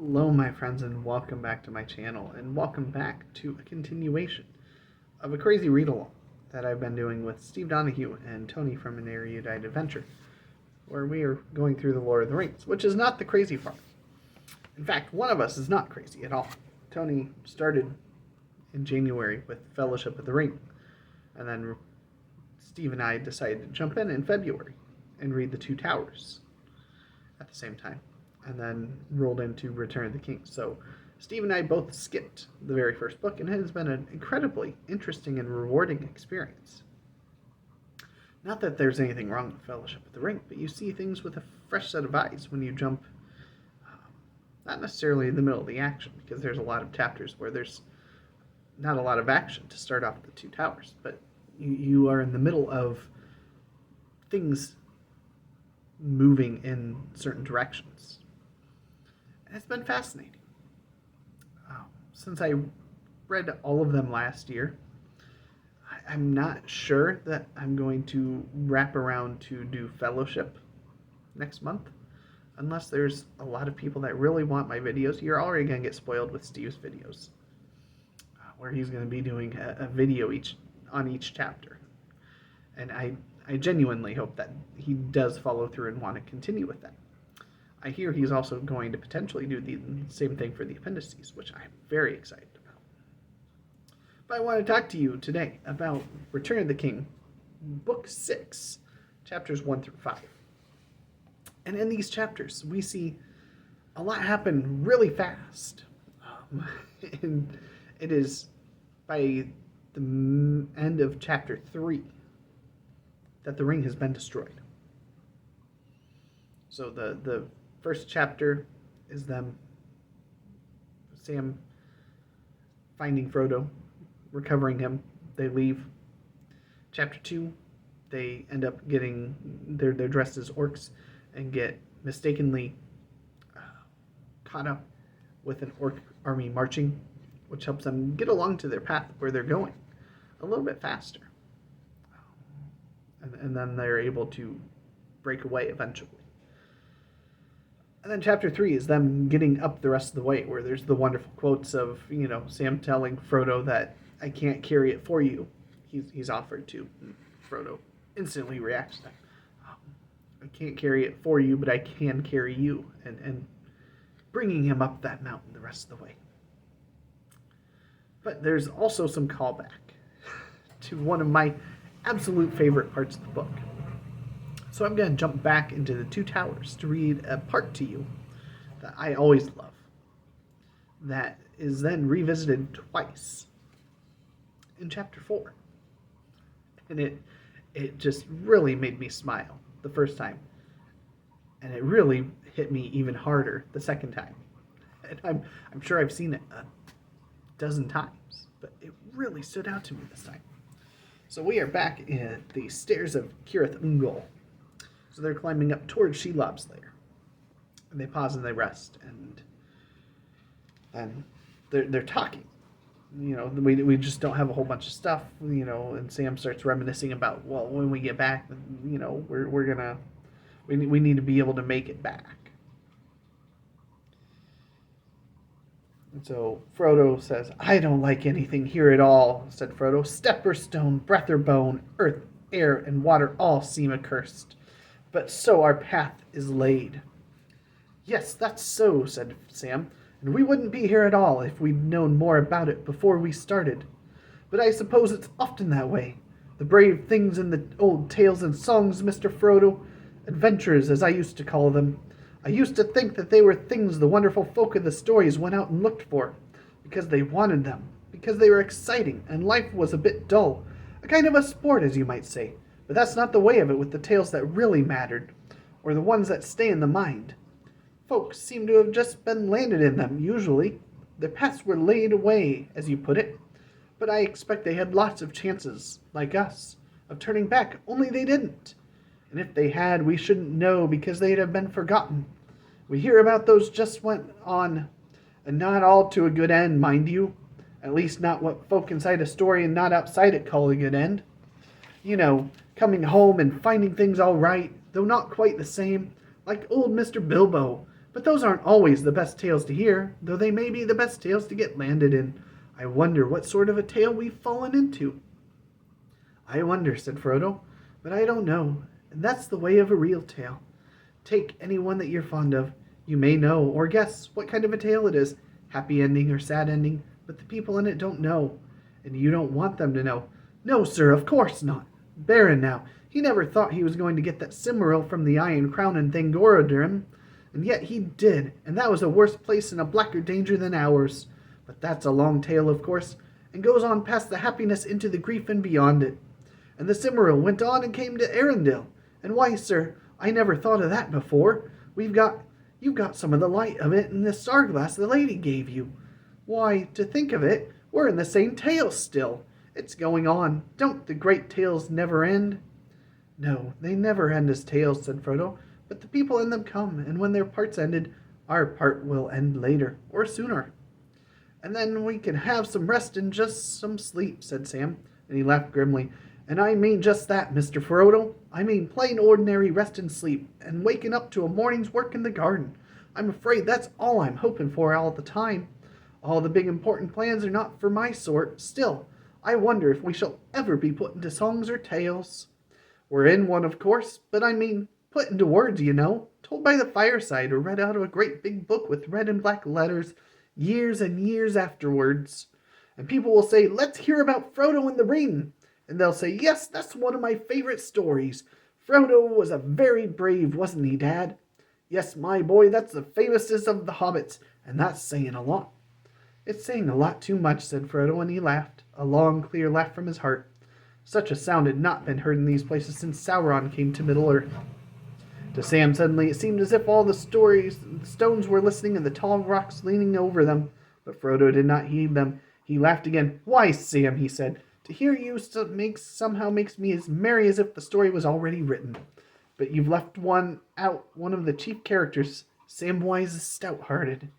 Hello, my friends, and welcome back to my channel, and welcome back to a continuation of a crazy read-along that I've been doing with Steve Donahue and Tony from An Erudite Adventure, where we are going through the Lord of the Rings, which is not the crazy part. In fact, one of us is not crazy at all. Tony started in January with Fellowship of the Ring, and then Steve and I decided to jump in February and read The Two Towers at the same time, and then rolled into Return of the King. So Steve and I both skipped the very first book, and it has been an incredibly interesting and rewarding experience. Not that there's anything wrong with Fellowship of the Ring, but you see things with a fresh set of eyes when you jump, not necessarily in the middle of the action, because there's a lot of chapters where there's not a lot of action to start off The Two Towers, but you are in the middle of things moving in certain directions. And it's been fascinating. Since I read all of them last year, I'm not sure that I'm going to wrap around to do Fellowship next month, unless there's a lot of people that really want my videos. You're already going to get spoiled with Steve's videos, where he's going to be doing a video on each chapter. And I genuinely hope that he does follow through and want to continue with that. I hear he's also going to potentially do the same thing for the appendices, which I'm very excited about. But I want to talk to you today about Return of the King, Book 6, chapters 1 through 5. And in these chapters, we see a lot happen really fast. And it is by the end of chapter 3 that the ring has been destroyed. So the first chapter is Sam finding Frodo, recovering him. They leave. Chapter 2, they end up getting, they're dressed as orcs and get mistakenly caught up with an orc army marching, which helps them get along to their path where they're going a little bit faster. And then they're able to break away eventually. And then chapter 3 is them getting up the rest of the way, where there's the wonderful quotes of, Sam telling Frodo that, "I can't carry it for you." He's offered to. And Frodo instantly reacts to that. "I can't carry it for you, but I can carry you." And bringing him up that mountain the rest of the way. But there's also some callback to one of my absolute favorite parts of the book. So I'm going to jump back into The Two Towers to read a part to you that I always love, that is then revisited twice in chapter 4. And it just really made me smile the first time. And it really hit me even harder the second time. And I'm sure I've seen it a dozen times, but it really stood out to me this time. So we are back in the stairs of Cirith Ungol. So they're climbing up towards Shelob's lair. And they pause and they rest, and they're talking. We just don't have a whole bunch of stuff, and Sam starts reminiscing about, well, when we get back, we need to be able to make it back. And so Frodo says, "I don't like anything here at all," said Frodo. "Step or stone, breath or bone, earth, air, and water all seem accursed. But so our path is laid." "Yes, that's so," said Sam, "and we wouldn't be here at all if we'd known more about it before we started. But I suppose it's often that way. The brave things in the old tales and songs, Mr. Frodo, adventures as I used to call them. I used to think that they were things the wonderful folk of the stories went out and looked for, because they wanted them, because they were exciting, and life was a bit dull, a kind of a sport, as you might say. But that's not the way of it with the tales that really mattered, or the ones that stay in the mind. Folks seem to have just been landed in them, usually. Their paths were laid away, as you put it. But I expect they had lots of chances, like us, of turning back, only they didn't. And if they had, we shouldn't know, because they'd have been forgotten. We hear about those just went on, and not all to a good end, mind you. At least not what folk inside a story and not outside it call a good end. Coming home and finding things all right, though not quite the same, like old Mr. Bilbo, But those aren't always the best tales to hear, though they may be the best tales to get landed in. I wonder what sort of a tale we've fallen into." "I wonder," said Frodo, "but I don't know, and that's the way of a real tale. Take any one that you're fond of. You may know, or guess, what kind of a tale it is, happy ending or sad ending, but the people in it don't know, and you don't want them to know. No, sir, of course not. Baron, now, he never thought he was going to get that Cimmeril from the Iron Crown in Thangorodrim, and yet he did, and that was a worse place and a blacker danger than ours. But that's a long tale, of course, and goes on past the happiness into the grief and beyond it. And the Cimmeril went on and came to Arendelle, and why, sir, I never thought of that before. You've got some of the light of it in the star-glass the lady gave you. Why, to think of it, we're in the same tale still. It's going on. Don't the great tales never end?" "No, they never end as tales," said Frodo, "but the people in them come, and when their part's ended, our part will end later, or sooner." "And then we can have some rest and just some sleep," said Sam, and he laughed grimly. "And I mean just that, Mr. Frodo. I mean plain ordinary rest and sleep, and waking up to a morning's work in the garden. I'm afraid that's all I'm hoping for all the time. All the big important plans are not for my sort. Still, I wonder if we shall ever be put into songs or tales. We're in one, of course, but I mean put into words, you know, told by the fireside or read out of a great big book with red and black letters years and years afterwards. And people will say, 'Let's hear about Frodo and the Ring.' And they'll say, 'Yes, that's one of my favorite stories. Frodo was a very brave, wasn't he, Dad?' Yes, my boy, that's the famousest of the hobbits, and that's saying a lot." "It's saying a lot too much," said Frodo, and he laughed, a long, clear laugh from his heart. Such a sound had not been heard in these places since Sauron came to Middle-earth. To Sam, suddenly, it seemed as if all the stones were listening and the tall rocks leaning over them. But Frodo did not heed them. He laughed again. "Why, Sam," he said, "to hear you somehow makes me as merry as if the story was already written. But you've left one of the chief characters. Samwise is stout-hearted."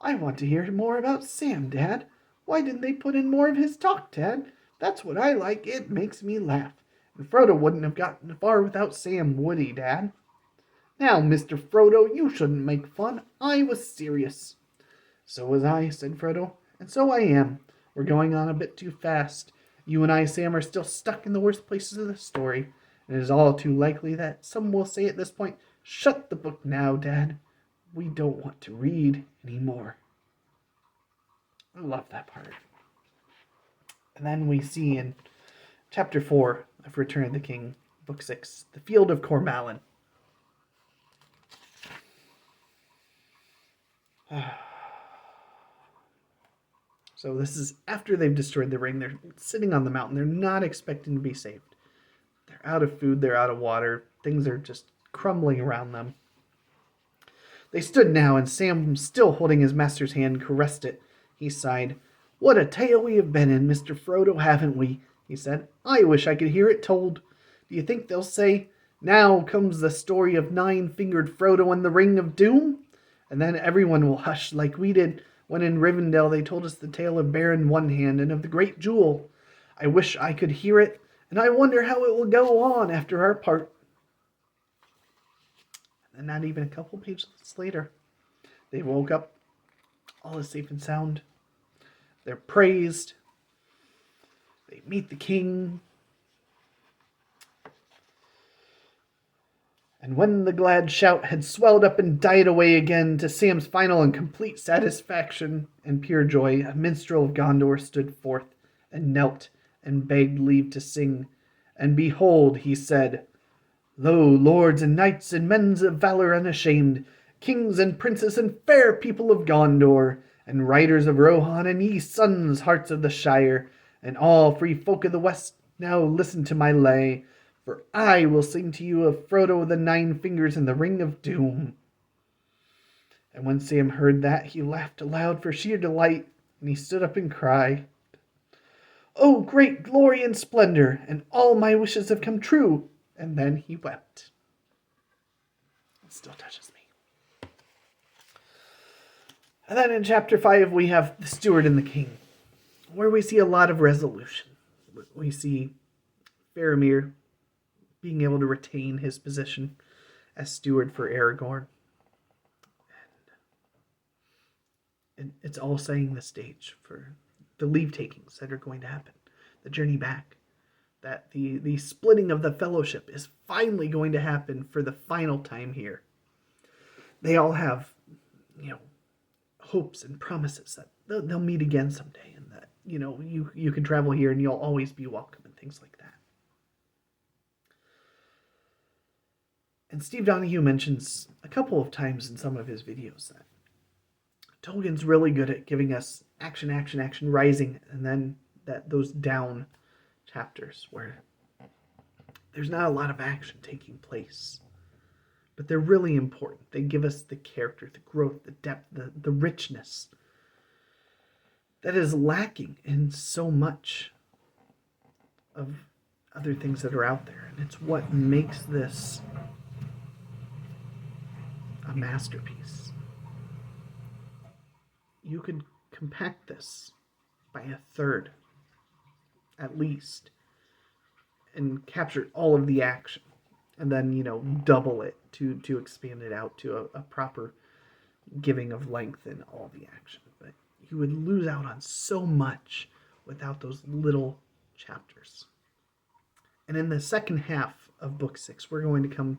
"I want to hear more about Sam, Dad. Why didn't they put in more of his talk, Dad? That's what I like. It makes me laugh. And Frodo wouldn't have gotten far without Sam, would he, Dad?" "Now, Mr. Frodo, you shouldn't make fun. I was serious." "So was I," said Frodo. "And so I am. We're going on a bit too fast. You and I, Sam, are still stuck in the worst places of the story. And it is all too likely that some will say at this point, 'Shut the book now, Dad. We don't want to read anymore.'" I love that part. And then we see in Chapter 4 of Return of the King, Book 6, the Field of Cormallen. So this is after they've destroyed the ring. They're sitting on the mountain. They're not expecting to be saved. They're out of food. They're out of water. Things are just crumbling around them. They stood now, and Sam, still holding his master's hand, caressed it. He sighed. "What a tale we have been in, Mr. Frodo, haven't we?" he said. "I wish I could hear it told. Do you think they'll say, 'Now comes the story of Nine-Fingered Frodo and the Ring of Doom'? And then everyone will hush like we did when in Rivendell they told us the tale of Baron One Hand and of the Great Jewel. I wish I could hear it, and I wonder how it will go on after our part." And not even a couple pages later, they woke up. All is safe and sound. They're praised. They meet the king. And when the glad shout had swelled up and died away again, to Sam's final and complete satisfaction and pure joy, a minstrel of Gondor stood forth, and knelt, and begged leave to sing. And behold, he said, "Lo, lords and knights and men of valor unashamed, kings and princes and fair people of Gondor, and riders of Rohan, and ye sons, hearts of the Shire, and all free folk of the West, now listen to my lay, for I will sing to you of Frodo the Nine Fingers and the Ring of Doom." And when Sam heard that, he laughed aloud for sheer delight, and he stood up and cried, "Oh, great glory and splendor, and all my wishes have come true." And then he wept. It still touches me. And then in Chapter 5, we have the Steward and the King, where we see a lot of resolution. We see Faramir being able to retain his position as steward for Aragorn. it's all setting the stage for the leave takings that are going to happen, the journey back, that the splitting of the fellowship is finally going to happen for the final time here. They all have, hopes and promises that they'll meet again someday, and that you can travel here and you'll always be welcome and things like that. And Steve Donahue mentions a couple of times in some of his videos that Tolkien's really good at giving us action, action, action, rising, and then those down chapters where there's not a lot of action taking place. But they're really important. They give us the character, the growth, the depth, the richness that is lacking in so much of other things that are out there. And it's what makes this a masterpiece. You could compact this by a third, at least, and capture all of the action, and then, double it to expand it out to a proper giving of length in all the action. But you would lose out on so much without those little chapters. And in the second half of Book 6, we're going to come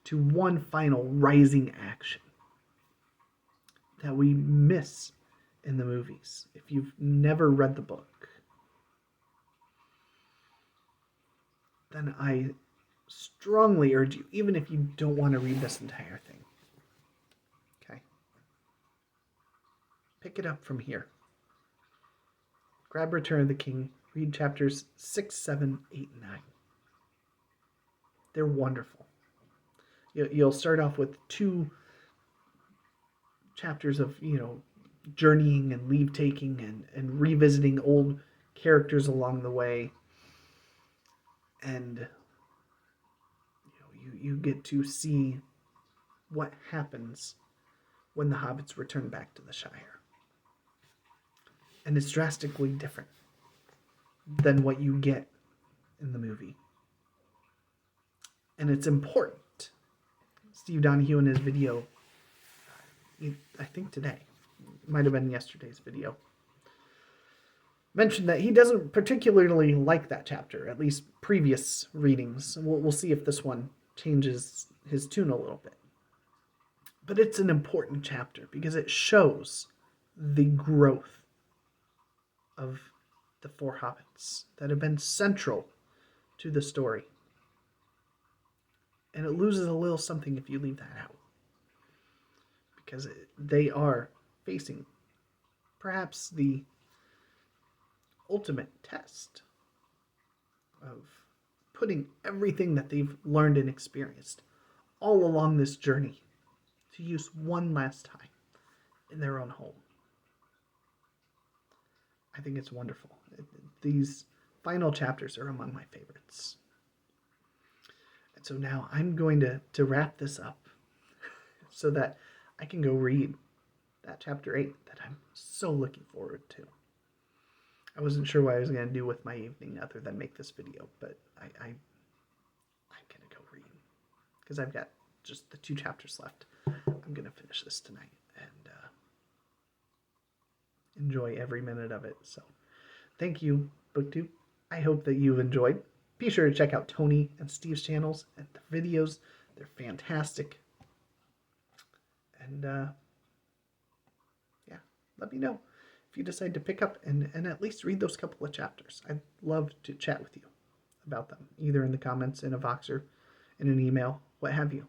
to one final rising action that we miss in the movies. If you've never read the book, then I strongly urge you, even if you don't want to read this entire thing, okay, pick it up from here. Grab Return of the King, read chapters 6, 7, 8, 9. They're wonderful. You'll start off with 2 chapters of, journeying and leave taking and revisiting old characters along the way. And you get to see what happens when the hobbits return back to the Shire. And it's drastically different than what you get in the movie. And it's important. Steve Donahue in his video, I think today, might have been yesterday's video, mentioned that he doesn't particularly like that chapter, at least previous readings. We'll see if this one changes his tune a little bit. But it's an important chapter because it shows the growth of the 4 hobbits that have been central to the story. And it loses a little something if you leave that out. Because they are facing perhaps the ultimate test of putting everything that they've learned and experienced all along this journey to use one last time in their own home. I think it's wonderful. These final chapters are among my favorites. And so now I'm going to wrap this up so that I can go read that chapter 8 that I'm so looking forward to. I wasn't sure what I was going to do with my evening other than make this video, but I'm going to go read because I've got just the 2 chapters left. I'm going to finish this tonight and enjoy every minute of it. So thank you, BookTube. I hope that you've enjoyed. Be sure to check out Tony and Steve's channels and the videos. They're fantastic. And let me know if you decide to pick up and at least read those couple of chapters. I'd love to chat with you about them, either in the comments, in a Voxer, in an email, what have you.